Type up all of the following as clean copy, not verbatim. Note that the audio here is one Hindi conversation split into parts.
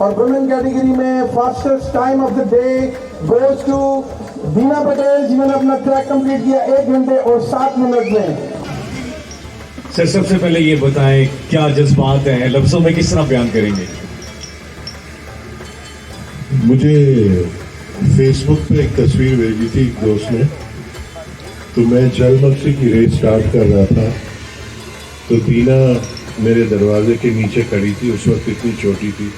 और वुमेन कैटेगरी में fastest time of the day goes to Dina Patel, जिन्होंने अपना ट्रैक कंप्लीट किया 1 घंटे और 7 मिनट में। सर सबसे पहले ये बताएं क्या जज्बात हैं, लफ्जों में किस तरह बयान करेंगे? मुझे फेसबुक पे एक तस्वीर भेजी थी एक दोस्त ने, तो मैं जलमक्सी की रेस स्टार्ट कर रहा था, तो दीना मेरे दरवाजे के नीचे खड़ी थी, उस वक्त इतनी छोटी थी,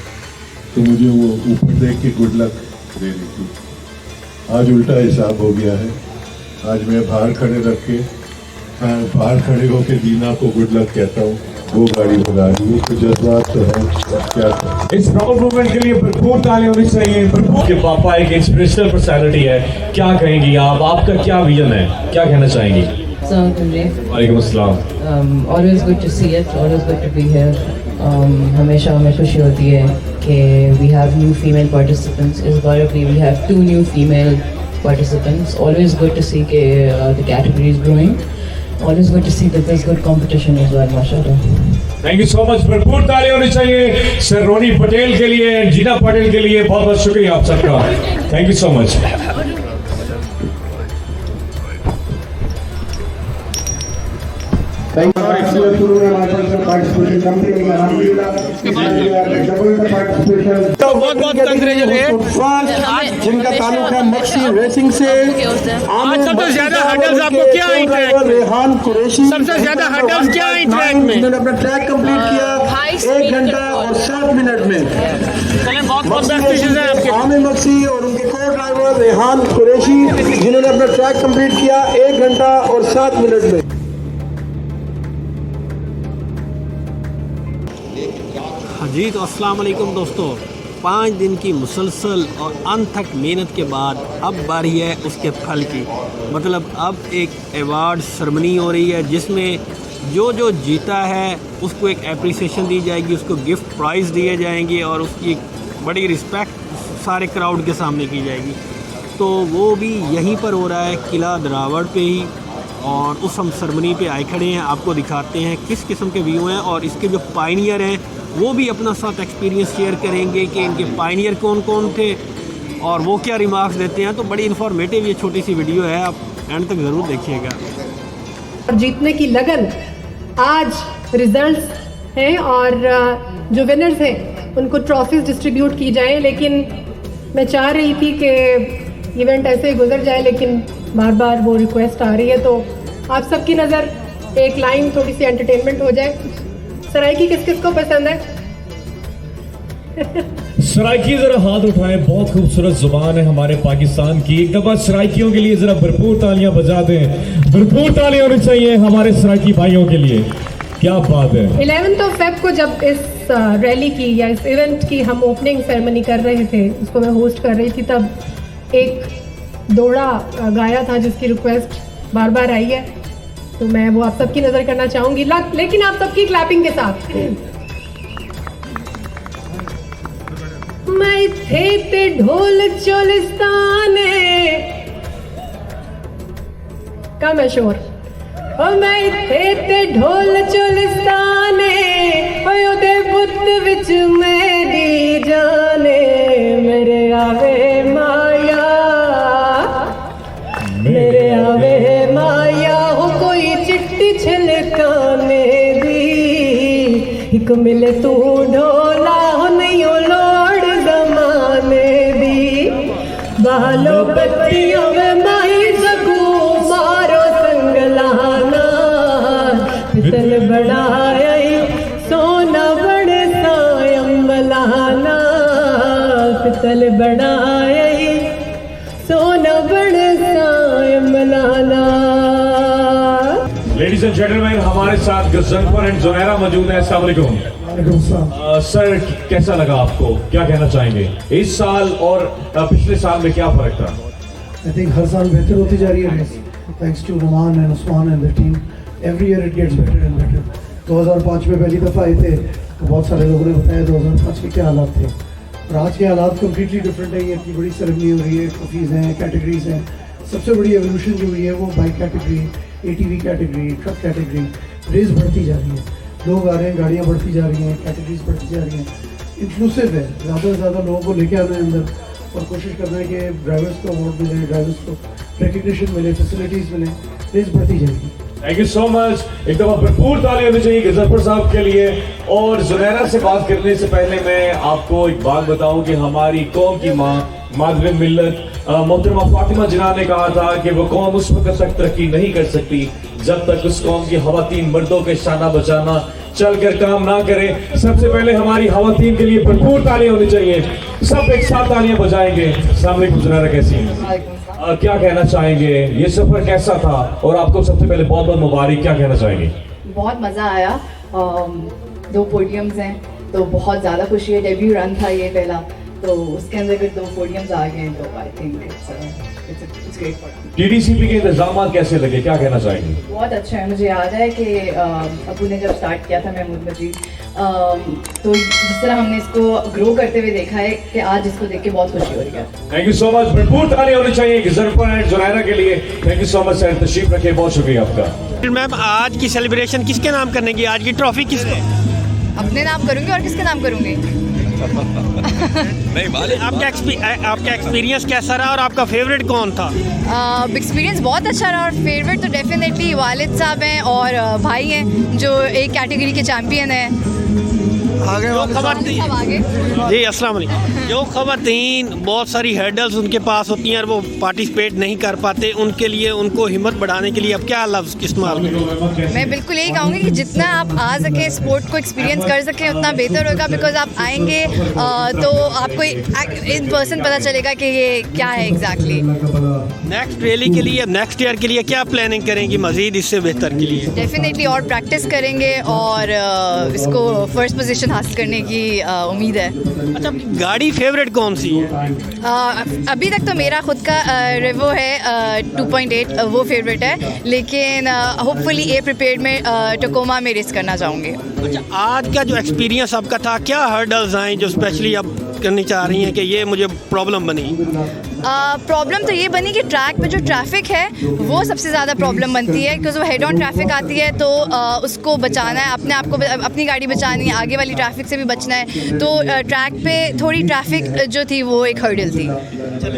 तो मुझे वो ऊपर देख के गुड लक दे रही थी। आज उल्टा हिसाब हो गया है, आज मैं बाहर खड़े होकर दीना को गुड लक कहता हूँ, वो गाड़ी भगा रही है, तो जज्बात तो है, क्या करें। इस प्राउड मूवमेंट के लिए भरपूर तालियां होनी चाहिए। भरपूर के पापा एक इंस्पिरेशनल पर्सनालिटी है, क्या कहेंगी आप, आपका क्या विजन है, क्या कहना चाहेंगी? वालेकुम अस्सलाम। Always good to see it, always good to be here. हमेशा हमें खुशी होती है कि we have new female participants. इस बार भी we have 2 new female participants. Always good to see कि the category is growing. Always good to see that there's good competition as well, माशाल्लाह। Thank you so much. भरपूर तालियां होनी चाहिए सर रोनी पटेल के लिए, जीना पटेल के लिए। बहुत बहुत शुक्रिया आप सबका, thank you so much. Thank you. शुरू में हमारे पार्टिसिपेशन कंप्लीट किया, डबल द पार्टिसिपेशन। बहुत बहुत कंग्रेचुलेट जिनका ताल्लुक है मक्सी रेसिंग से। आज सबसे ज्यादा हर्डल्स आपको क्या आई ट्रैक में? रेहान कुरैशी सबसे ज्यादा हर्डल्स क्या आई ट्रैक में? जिन्होंने अपना ट्रैक कंप्लीट किया 1 घंटा और 7 मिनट में। बहुत बहुत बेस्ट विशेस हैं आपके। आमिर मक्सी और उनके को ड्राइवर रेहान कुरैशी, जिन्होंने अपना ट्रैक कंप्लीट किया 1 घंटा और 7 मिनट में। जी तो अस्सलाम वालेकुम दोस्तों, 5 दिन की मुसलसल और अनथक मेहनत के बाद अब बारी है उसके फल की। मतलब अब एक अवार्ड सेरेमनी हो रही है जिसमें जो जीता है उसको एक एप्रिसिएशन दी जाएगी, उसको गिफ्ट प्राइज़ दिए जाएंगे और उसकी बड़ी रिस्पेक्ट सारे क्राउड के सामने की जाएगी। तो वो भी यहीं पर हो रहा है, किला दरावड़ पे ही, और उस हम सेरेमनी पे आए खड़े हैं। आपको दिखाते हैं किस किस्म के व्यू हैं और इसके जो पायनियर हैं वो भी अपना साथ एक्सपीरियंस शेयर करेंगे कि इनके पायनियर कौन कौन थे और वो क्या रिमार्क्स देते हैं। तो बड़ी इन्फॉर्मेटिव ये छोटी सी वीडियो है, आप एंड तक ज़रूर देखिएगा। और जीतने की लगन, आज रिजल्ट्स हैं और जो विनर्स हैं उनको ट्रॉफीज डिस्ट्रीब्यूट की जाए, लेकिन मैं चाह रही थी कि इवेंट ऐसे ही गुजर जाए, लेकिन बार बार वो रिक्वेस्ट आ रही है, तो आप सबकी नज़र एक लाइन थोड़ी सी एंटरटेनमेंट हो जाए। सराइकी किस किस को पसंद है? सराइकी जरा हाथ उठाएं, बहुत खूबसूरत जुबान है हमारे पाकिस्तान की। एक दफा सराइकियों के लिए जरा भरपूर तालियां बजा दें, भरपूर तालियां होनी चाहिए हमारे सराइकी भाइयों के लिए। क्या बात है। 11 फेब को जब इस रैली की या इस इवेंट की हम ओपनिंग सेरेमनी कर रहे थे, उसको मैं होस्ट कर रही थी, तब एक दोड़ा गाया था जिसकी रिक्वेस्ट बार बार आई है, तो मैं वो आप सबकी नजर करना चाहूंगी, लेकिन आप सबकी क्लैपिंग के साथ। मैं थे ते ढोल चोलिस्ताने का मशहूर, मैं थे ते ढोल चोलिस्ताने ओदे बुत विच मेरी जाने, मेरे आवे माया, मेरे आवे माया हो कोई चिट्ठी छिलकाने दी, एक मिले तू ढोला हो नहीं हो लोड़ जमाने दी, बालो बत्तियों में माही सकू मारो संग लहाना, पितल बढ़ाया सोना बड़े सायम लहाना, पितल बढ़ाया सोना बड़े सायम लहाना। लेडीज एंड जेंटलमैन, हमारे साथ गजनफर एंड जुनैरा मौजूद है। अस्सलाम वालेकुम सर, कैसा लगा आपको, क्या कहना चाहेंगे? इस साल और पिछले साल में क्या फर्क था? आई थिंक हर साल बेहतर होती जा रही है, thanks to Raman and Usman and the team. Every year it gets better and better. 2005 में पहली दफ़ा आए थे तो बहुत सारे लोगों ने बताया 2005 के क्या हालात थे, और आज के हालात कम्प्लीटली डिफरेंट है। ये इतनी बड़ी सेरेमनी हो रही है, ट्रॉफीज़ हैं, कैटेगरीज हैं। सबसे बड़ी एवोल्यूशन जो हुई है वो bike category, ATV category, truck category, race बढ़ती जा रही है, लोग आ रहे हैं, गाड़ियाँ बढ़ती जा रही हैं, कैटेगरीज बढ़ती जा रही हैं। इंक्लूसिव है, ज़्यादा से ज़्यादा लोगों को लेके आना है अंदर और कोशिश करना है कि ड्राइवर्स को अवार्ड मिले, ड्राइवर्स को रिकग्निशन मिले, फैसिलिटीज़ मिले, रेस बढ़ती जाएगी। Thank you so much. एक दफा भरपूर ताली होनी चाहिए गजफर साहब के लिए। और जुनैरा से बात करने से पहले मैं आपको एक बात बताऊं कि हमारी कौम की माँ मादर मिल्लत मोहतरमा फातिमा जिन्ना ने कहा था कि वो कौम उस वक्त तक तरक्की नहीं कर सकती जब तक उस कौम की खवातीन मर्दों के शाना बचाना चल कर काम ना करे। सबसे पहले हमारी खवातीन के लिए भरपूर ताली होनी चाहिए। सब एक साथ तालियां बजाएंगे। अस्सलाम वालेकुम जुनैरा, कैसी हैं? क्या कहना चाहेंगे, ये सफर कैसा था? और आपको सबसे पहले बहुत बहुत मुबारक, क्या कहना चाहेंगे? बहुत मज़ा आया। 2 पोडियम्स हैं तो बहुत ज़्यादा खुशी है। डेब्यू रन था ये पहला, तो उसके अंदर अगर 2 पोडियम्स आ गए तो I think it's great for us. TDCP के इंतजाम कैसे लगे, क्या कहना चाहेंगे? बहुत अच्छा है। मुझे याद है कि अबू ने जब स्टार्ट किया था महमूद मजीद, तो जिस तरह हमने इसको ग्रो करते हुए देखा है कि आज इसको देख के बहुत खुशी हो रही है। Thank you so much. भरपूर ताली होनी चाहिए गजफर एंड जुनैरा के लिए। Thank you so much sir, तशरीफ रखे, बहुत शुक्रिया आपका। मैम आज की सेलिब्रेशन किसके नाम करने की? आज की ट्रॉफी किसको? अपने नाम करूँगी और किसके नाम करूँगी? नहीं, आपका एक्सपीरियंस कैसा रहा और आपका फेवरेट कौन था? एक्सपीरियंस बहुत अच्छा रहा और फेवरेट तो डेफिनेटली वालिद साहब हैं और भाई हैं जो एक कैटेगरी के चैम्पियन हैं। जी अस्सलाम वालेकुम। जो खवातीन बहुत सारी हर्डल्स उनके पास होती हैं और वो पार्टिसिपेट नहीं कर पाते, उनके लिए उनको हिम्मत बढ़ाने के लिए अब क्या लफ्ज़ इस्तेमाल करें? मैं बिल्कुल यही कहूँगी कि जितना आप आ सकें स्पोर्ट को एक्सपीरियंस कर सकें उतना बेहतर होगा, बिकॉज आप आएंगे तो आपको इन पर्सन पता चलेगा कि ये क्या है एग्जैक्टली। नेक्स्ट रैली के लिए, नेक्स्ट ईयर के लिए क्या प्लानिंग करेंगी मज़ीद इससे बेहतर के लिए? डेफिनेटली और प्रैक्टिस करेंगे और इसको फर्स्ट पोजीशन हासिल करने की उम्मीद है। अच्छा, गाड़ी फेवरेट कौन सी है? अभी तक तो मेरा खुद का रेवो है 2.8, वो फेवरेट है, लेकिन होपफुली ए प्रिपेयर्ड में टकोमा में रेस करना चाहूँगी। अच्छा, आज का जो एक्सपीरियंस आपका था, क्या हर्डल्स आए जो स्पेशली अब करनी चाह रही हैं कि ये मुझे प्रॉब्लम बनी? प्रॉब्लम तो ये बनी कि ट्रैक पे जो ट्रैफिक है वो सबसे ज़्यादा प्रॉब्लम बनती है, बिकॉज वो हेड ऑन ट्रैफिक आती है तो उसको बचाना है, अपने आप को, अपनी गाड़ी बचानी है, आगे वाली ट्रैफिक से भी बचना है, तो ट्रैक पे थोड़ी ट्रैफिक जो थी वो एक हर्डल थी।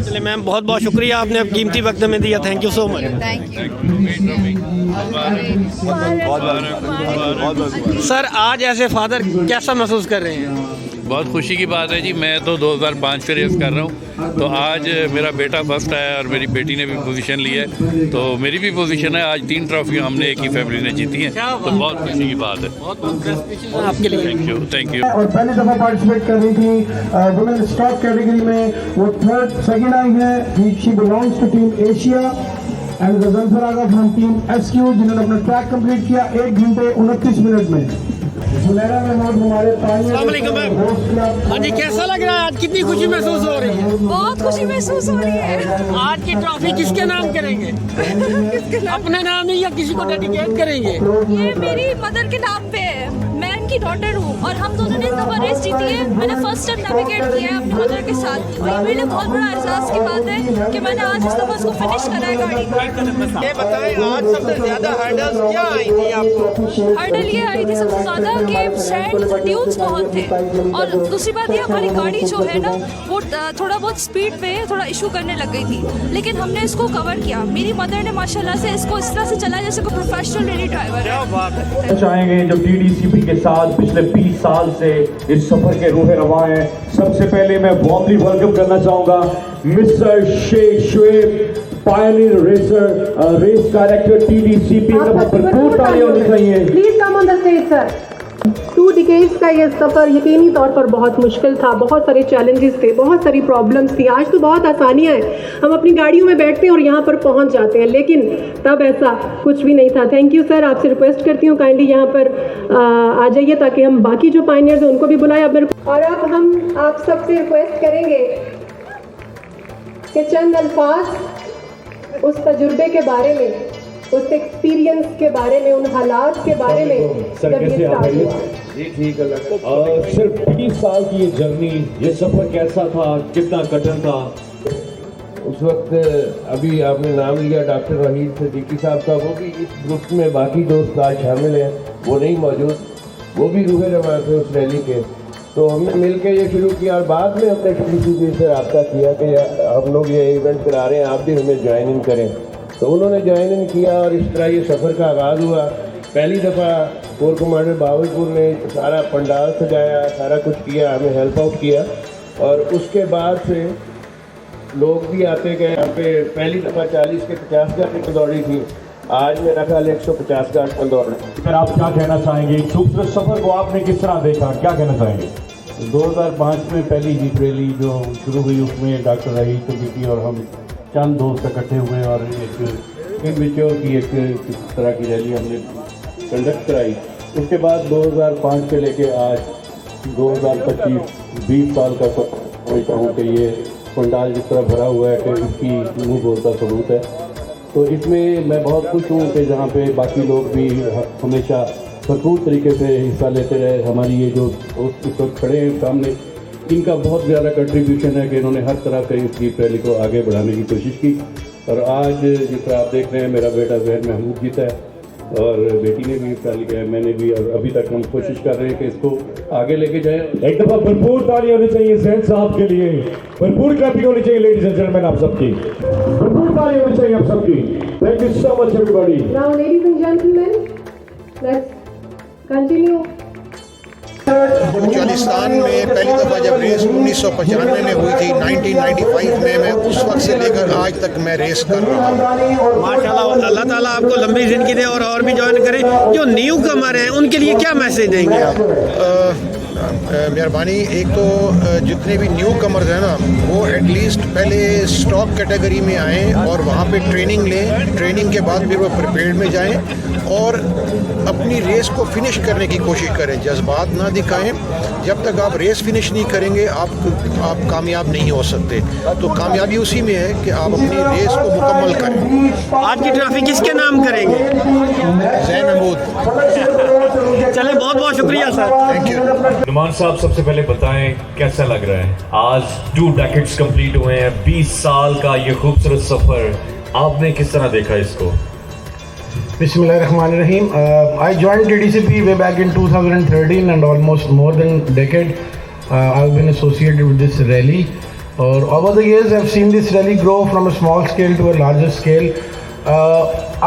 चले मैम, बहुत बहुत शुक्रिया, आपने कीमती वक्त में दिया। Thank you so much. Thank you sir, आज ऐसे फादर कैसा महसूस कर रहे हैं? बहुत खुशी की बात है जी। मैं तो 2005 से रेस कर रहा हूँ, तो आज मेरा बेटा फर्स्ट आया और मेरी बेटी ने भी पोजीशन ली है, तो मेरी भी पोजीशन है। आज 3 ट्रॉफी हमने एक ही फैमिली ने जीती हैं, तो बहुत खुशी की बात है। बहुत आपके लिए थैंक यू। और पहली दफा पार्टिसिपेट कर रही थी वुमेन स्टॉक कैटेगरी में, वो 3rd सेकंड आई है। She belongs to team Asia and Ghazanfar Agha from team SQ, जिन्होंने अपना ट्रैक कंप्लीट किया 1 घंटे 29 मिनट में। जुनैरा महमूद हमारे हाँ जी, कैसा लग रहा है आज? कितनी खुशी महसूस हो रही है? बहुत खुशी महसूस हो रही है। आज की ट्रॉफी किसके नाम करेंगे? अपने नाम ही या किसी को डेडिकेट करेंगे? ये मेरी मदर के नाम पे है, मैं इनकी डॉटर हूँ और हम दोनों ने इस दफा रेस जीती है। मैंने फर्स्ट टाइम नेविगेट किया है अपनी मदर के साथ और ये मेरे लिए बहुत बड़ा एहसास की बात है कि मैंने आज इस दफा उसको फिनिश करा है गाड़ी को। ये बताएं, आज सबसे ज्यादा हर्डल्स क्या आई थी आपको? हर्डल ये आई थी सबसे ज़्यादा कि सैंड और ड्यून्स बहुत थे, और दूसरी बात ये हमारी गाड़ी जो है ना वो थोड़ा बहुत स्पीड पे थोड़ा इशू करने लग गई थी, लेकिन हमने इसको कवर किया। मेरी मदर ने माशाल्लाह से इसको इस तरह से चलाया जैसे कोई प्रोफेशनल रैली ड्राइवर है। क्या बात है। चाहेंगे जो टीडीसीपी के साथ पिछले 20 साल से इस सफर के रूहे रवा हैं, सबसे पहले मैं वार्मली वेलकम करना चाहूंगा Mister Sheikh Shoaib, pioneer racer, race director TDCP. भरपूर तालियां होनी चाहिए। Please come on the stage sir. 2 decades का ये सफ़र यकीनी तौर पर बहुत मुश्किल था, बहुत सारे चैलेंजेस थे, बहुत सारी प्रॉब्लम्स थी। आज तो बहुत आसानियाँ हैं, हम अपनी गाड़ियों में बैठते हैं और यहाँ पर पहुँच जाते हैं, लेकिन तब ऐसा कुछ भी नहीं था। थैंक यू सर, आपसे रिक्वेस्ट करती हूँ काइंडली यहाँ पर आ जाइए ताकि हम बाकी जो पायनियर्स हैं उनको भी बुलाएं। और अब हम आप सबसे रिक्वेस्ट करेंगे कि चंद अल्फाज उस तजुर्बे के बारे में, उस एक्सपीरियंस के बारे में, उन हालात के बारे में जब ये स्टार्ट हुआ। जी ठीक है। सिर्फ 20 साल की ये जर्नी, ये सफर कैसा था, कितना कठिन था? उस वक्त अभी आपने नाम लिया डॉक्टर वहीद सिद्दीकी साहब का, वो भी इस ग्रुप में बाकी दोस्त आज शामिल हैं, वो नहीं मौजूद, वो भी रूहे रवा थे उस रैली के। तो हमने मिल के ये शुरू किया और बाद में हमने TCP से रब्ता किया कि हम लोग ये इवेंट करा रहे हैं, आप भी हमें ज्वाइन इन करें। तो उन्होंने ज्वाइन इन किया और इस तरह ये सफ़र का आगाज़ हुआ। पहली दफ़ा कोर कमांडर बावलपुर ने सारा पंडाल सजाया, सारा कुछ किया, हमें हेल्प आउट किया और उसके बाद से लोग भी आते गए। यहाँ पे पहली दफ़ा 40 के 50 गाड़ी दौड़ी थी, आज मेरा ख्याल 150 गाड़ी दौड़ है। फिर आप क्या कहना चाहेंगे, दूसरे सफ़र को आपने किस तरह देखा, क्या कहना चाहेंगे? 2005 में पहली जीत रैली जो शुरू हुई उसमें डॉक्टर रहील सिद्दीकी और हम चंद दोस्त इकट्ठे हुए और एक इनमेच्योर की एक तरह की रैली हमने कंडक्ट कराई। उसके बाद 2005 से लेके आज 2025 20 साल का समझता हूँ कि ये पंडाल जिस तरह भरा हुआ है कि इसकी मुँह बोलता सबूत है। तो इसमें मैं बहुत खुश हूँ कि जहाँ पे बाकी लोग भी हमेशा भरपूर तरीके से हिस्सा लेते रहे। हमारी ये जो इस वक्त खड़े हैं सामने, इनका बहुत ज़्यादा कंट्रीब्यूशन है कि इन्होंने हर तरह से इस जीत रैली को आगे बढ़ाने की कोशिश की। और आज जिस तरह आप देख रहे हैं, मेरा बेटा ज़हर महमूद जीता है और बेटी ने भी हिस्सा लिया है, मैंने भी, और अभी तक हम कोशिश कर रहे हैं कि इसको आगे लेके जाएं। एक दफ़ा भरपूर ताली होनी चाहिए ज़हर साहब के लिए, भरपूर क्लैपिंग होनी चाहिए लेडीज एंड जेंटलमैन आप सबकी, भरपूर ताली होनी चाहिए आप सबकी। Thank you so much everybody. Now, ladies and gentlemen, let's continue. Balochistan में पहली दफ़ा जब रेस 1995 में हुई थी, 1995 में, मैं उस वक्त से लेकर आज तक मैं रेस कर रहा हूँ। माशाल्लाह, अल्लाह ताला आपको लंबी ज़िंदगी दे और भी ज्वाइन करें। जो न्यू कमर हैं उनके लिए क्या मैसेज देंगे आप? मेहरबानी, एक तो जितने भी न्यू कमर्स हैं ना, वो एटलीस्ट पहले स्टॉक कैटेगरी में आएँ और वहाँ पे ट्रेनिंग लें। ट्रेनिंग के बाद फिर वो प्रिपेयर्ड में जाएं और अपनी रेस को फिनिश करने की कोशिश करें। जज्बात ना दिखाएं। जब तक आप रेस फिनिश नहीं करेंगे आप कामयाब नहीं हो सकते। तो कामयाबी उसी में है कि आप अपनी रेस को मुकम्मल करें। आज की ट्रॉफी किसके नाम करेंगे? ज़हर महमूद। चले, बहुत बहुत शुक्रिया सर। Thank you. नुमान साहब, सबसे पहले बताएं कैसा लग रहा है? आज 2 डेकेड्स कंप्लीट हुए हैं, 20 साल का ये खूबसूरत सफर, आपने किस तरह देखा इसको? Bismillahirrahmanirrahim. I joined TDCP way back in 2013 and almost more than a decade I've been associated with this rally. Or over the years I've seen this rally grow from a small scale to a larger scale.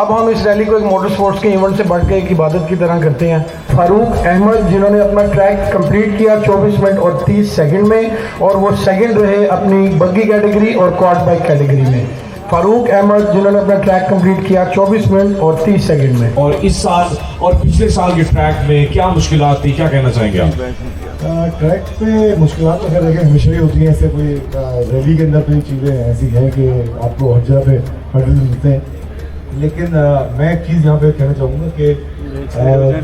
अब हम इस रैली को एक मोटर स्पोर्ट्स के इवेंट से बढ़ के एक इबादत की तरह करते हैं। फारूक अहमद जिन्होंने अपना ट्रैक कंप्लीट किया 24 मिनट और 30 सेकंड में, और वो सेकंड रहे अपनी बग्गी कैटेगरी और क्वाड बाइक कैटेगरी में। फारूक अहमद जिन्होंने अपना ट्रैक कंप्लीट किया 24 मिनट और 30 सेकंड में। और इस साल और पिछले साल के ट्रैक में क्या मुश्किलात थी, क्या कहना चाहेंगे आप? ट्रैक पे मुश्किलात तो खैर देखिए हमेशा ही होती हैं। ऐसे कोई रैली के अंदर कोई चीज़ें ऐसी हैं कि आपको हर जगह पे हर्डल मिलते हैं। लेकिन मैं एक चीज़ यहाँ पे कहना चाहूँगा कि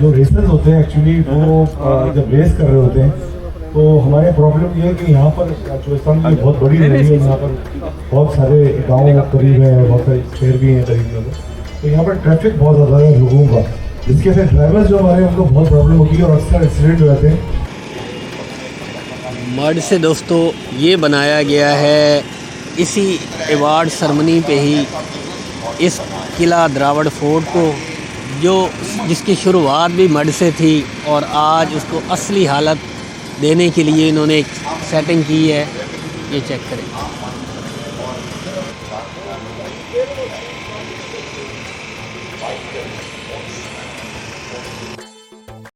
जो रेसर्स होते हैं एक्चुअली वो जब रेस कर रहे होते हैं तो हमारे प्रॉब्लम ये है कि यहाँ पर बलूचिस्तान की बहुत बड़ी रैली है, यहाँ पर बहुत सारे गाँव करीब हैं, बहुत सारे शहर भी हैं करीब में, तो यहाँ पर ट्रैफिक बहुत ज़्यादा है लोगों का, जिसके से ड्राइवर्स जो हमारे उनको बहुत प्रॉब्लम होती है और अक्सर एक्सीडेंट हो जाते हैं। मड से दोस्तों ये बनाया गया है इसी अवार्ड सरमनी पे ही इस किला द्रावड़ फोर्ट को, जिसकी शुरुआत भी मड से थी और आज उसको असली हालत देने के लिए इन्होंने एक सेटिंग की है। ये चेक करें।